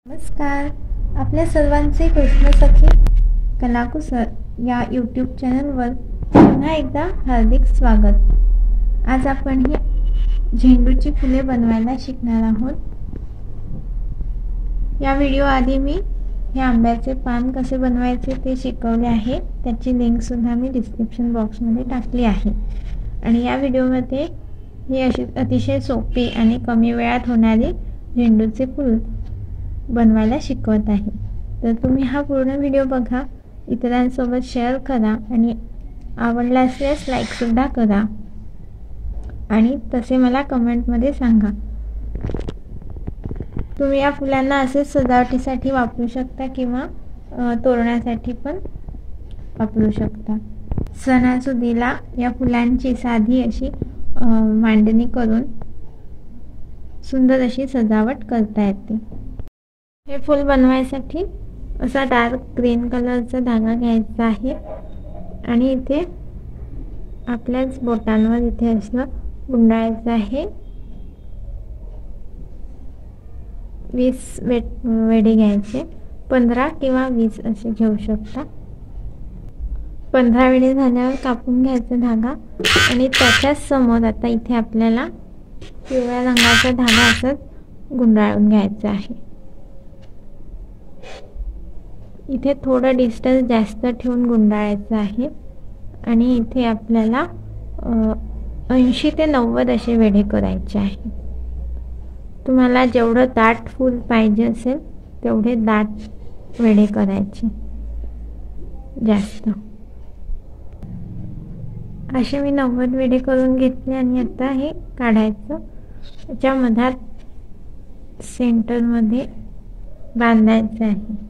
नमस्कार. आपल्या सर्वांचे कृष्ण सखी कलाकुसर या यूट्यूब चॅनलवर पुन्हा एकदा हार्दिक स्वागत. आज आपण ही झेंडूची फुले बनवायला शिकणार आहोत. या व्हिडिओ आधी मी हे आंब्याचे पान कसे बनवायचे ते शिकवले आहे. त्याची लिंक सुद्धा मी डिस्क्रिप्शन बॉक्समध्ये टाकली आहे. आणि या व्हिडिओमध्ये ही अशी अतिशय सोपी आणि कमी वेळात होणारी झेंडूचे फूल बनवायला शिकवत आहे. तर तुम्ही हा पूर्ण व्हिडिओ बघा, इतरांसोबत शेअर करा आणि आवडला असल्यास लाईक सुद्धा करा आणि तसे मला कमेंटमध्ये सांगा. तुम्ही या फुलांना असे सजावटीसाठी वापरू शकता किंवा तोरणासाठी पण वापरू शकता. सणासुदीला या फुलांची साधी अशी मांडणी करून सुंदर अशी सजावट करता येते. हे फूल बनवायसाठी असा डार्क ग्रीन कलरचा धागा घ्यायचा आहे आणि इथे आपल्याच बोटांवर इथे असं गुंडाळायचं आहे. 20 वेढे घ्यायचे, 15 किंवा 20 असे घेऊ शकता. 15 वेढे झाल्यावर कापून घ्यायचा धागा आणि त्याच्याच समोर आता इथे आपल्याला पिवळ्या रंगाचा धागा असं गुंडाळून घ्यायचा आहे. इथे थोडं डिस्टन्स जास्त ठेवून गुंडाळायचं आहे आणि इथे आपल्याला 80 ते 90 असे वेढे करायचे आहे. तुम्हाला जेवढं दाट फूल पाहिजे असेल तेवढे दाट वेढे करायचे. जास्त असे मी 90 वेढे करून घेतले आणि आता हे काढायचं. त्याच्या मधात सेंटरमध्ये बांधायचं आहे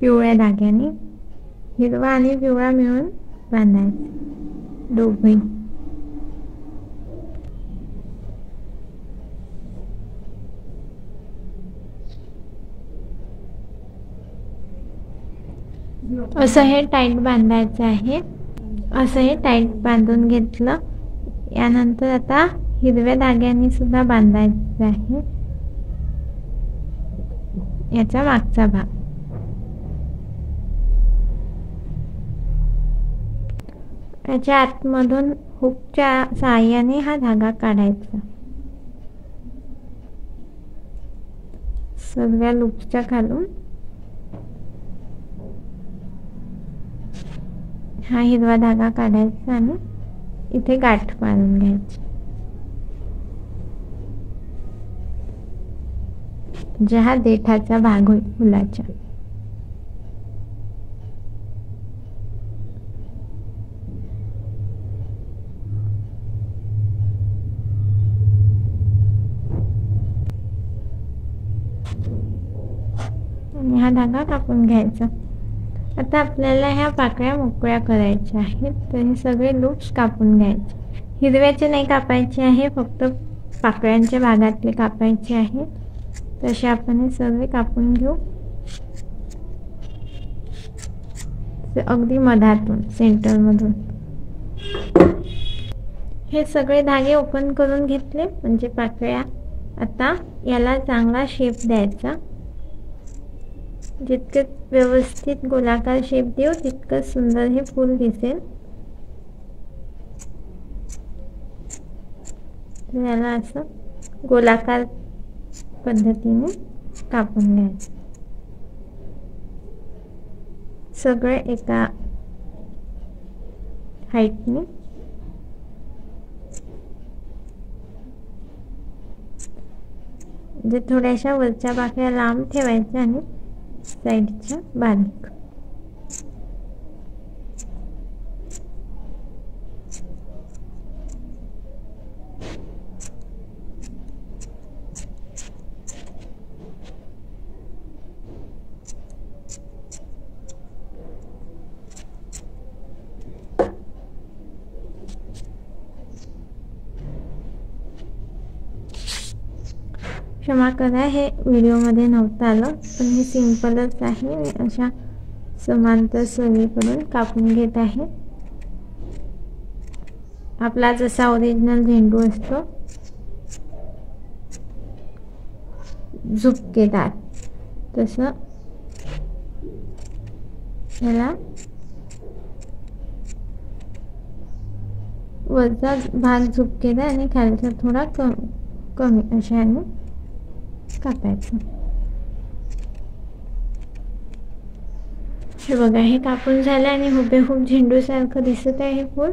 पिवळ्या धाग्याने. हिरवा आणि पिवळा मिळून बांधायचे दोघे. असं हे टाईट बांधायचं आहे. असं हे टाईट बांधून घेतलं. यानंतर आता हिरव्या धाग्याने सुद्धा बांधायचं आहे याचा मागचा भाग. याच्या आतमधून हुकच्या साहाय्याने हा धागा काढायचा. सर्व लूपच्या खालून हा हिरवा धागा काढायचा आणि इथे गाठ मारून घ्यायची. म्हणजे हा देठाचा भाग होईल फुलाच्या. आणि हा धागा कापून घ्यायचा. आता आपल्याला ह्या पाकळ्या मोकळ्या करायच्या आहेत, तर हे सगळे लूप्स कापून घ्यायचे. हिरव्याचे नाही कापायचे आहे, फक्त पाकळ्यांच्या भागातले कापायचे आहे. तसे आपण हे सगळे कापून घेऊ. अगदी मधातून सेंटरमधून हे सगळे धागे ओपन करून घेतले म्हणजे पाकळ्या. आता याला चांगला शेप द्यायचा. जितके व्यवस्थित गोलाकार शेप देऊ तितकं सुंदर हे फूल दिसेल. याला असं गोलाकार पद्धतीने कापून घ्यायचं. सगळे एका हाईटने. म्हणजे थोड्याशा वरच्या पाकळ्या लांब ठेवायच्या आणि साईडच्या बारीक. क्षमा करा, हे व्हिडिओमध्ये नव्हतं आलं, पण हे सिंपलच आहे. मी अशा समांतर सगळीकडून कापून घेत आहे. आपला जसा ओरिजिनल झेंडू असतो झुपकेदार, तसं याला वरचा भाग झुपकेला आणि खालचा थोडा कमी अशाने कापायचं. हे बघा, हे कापून झालं आणि हुबेहूब झेंडू सारखं दिसत आहे हे फूल.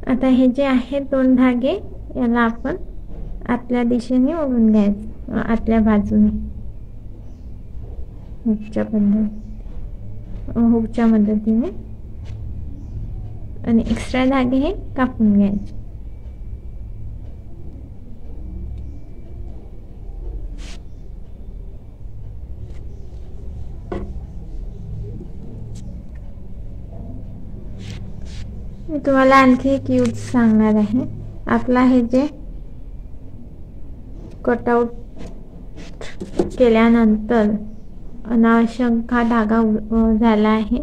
आता हे जे आहेत 2 धागे याला आपण आतल्या दिशेने ओढून घ्यायचं, आतल्या बाजूने हुकच्या मदतीने आणि एक्स्ट्रा धागे हे कापून घ्यायचे. मी तुम्हाला आणखी एक यूज सांगणार आहे. आपला हे जे कटआउट केल्यानंतर अनावश्यक हा धागा झाला आहे,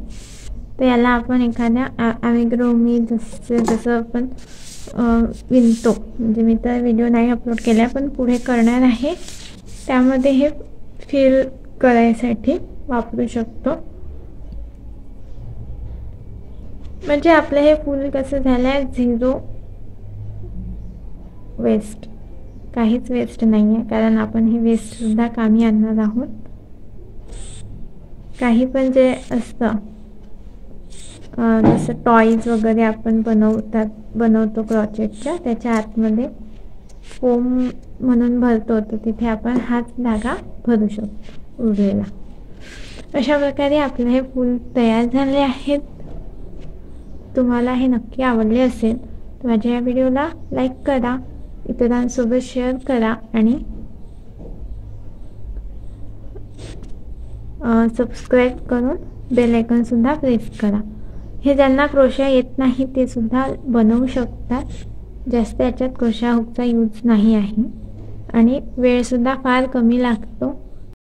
तर याला आपण एखाद्या अमिग्रोमी जसं आपण विणतो, म्हणजे मी तर व्हिडिओ नाही अपलोड केला पण पुढे करणार आहे, त्यामध्ये हे फिल करायसाठी वापरू शकतो. म्हणजे आपलं हे फूल कसं झालं आहे, 0 वेस्ट, काहीच वेस्ट नाही आहे, कारण आपण हे वेस्ट सुद्धा कामी आणणार आहोत. काही पण जे असतं जसं टॉईज वगैरे आपण बनवतो क्रॉचेटच्या, त्याच्या आतमध्ये फोम म्हणून भरतो, तर तिथे आपण हाच धागा भरू शकतो उरलेला. अशा प्रकारे आपलं हे फूल तयार झाले आहेत. तुम्हाला हे नक्की आवडले असेल तर माझ्या या व्हिडिओला लाईक करा, इतरांसोबत शेअर करा आणि सबस्क्राईब करून बेल आयकॉन सुद्धा प्रेस करा. हे ज्यांना क्रोशा येत नाही ते सुद्धा बनवू शकतात. जास्त याच्यात क्रोशा हुकचा यूज नाही आहे आणि वेळ सुद्धा फार कमी लागतो.